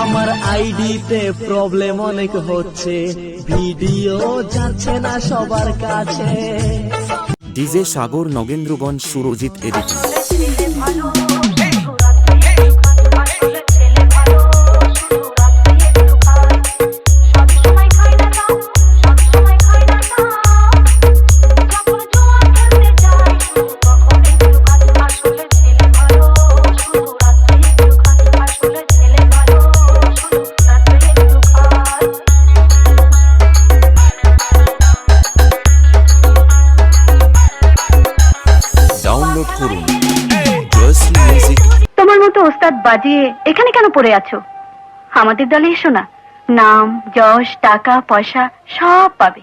আমার আইডিতে প্রবলেম অনেক হচ্ছে, ভিডিও যাচ্ছে না সবার কাছে। ডিজে সাগর, নগেন্দ্রগঞ্জ, সুরজিৎ এডিটিং। ডাউনলোড করুন জয়শ্রী মিউজিক। তোমার মতো ওস্তাদ বাজিয়ে এখানে কেন পড়ে আছো? আমাদের দলে এসো না, নাম যশ টাকা পয়সা সব পাবে।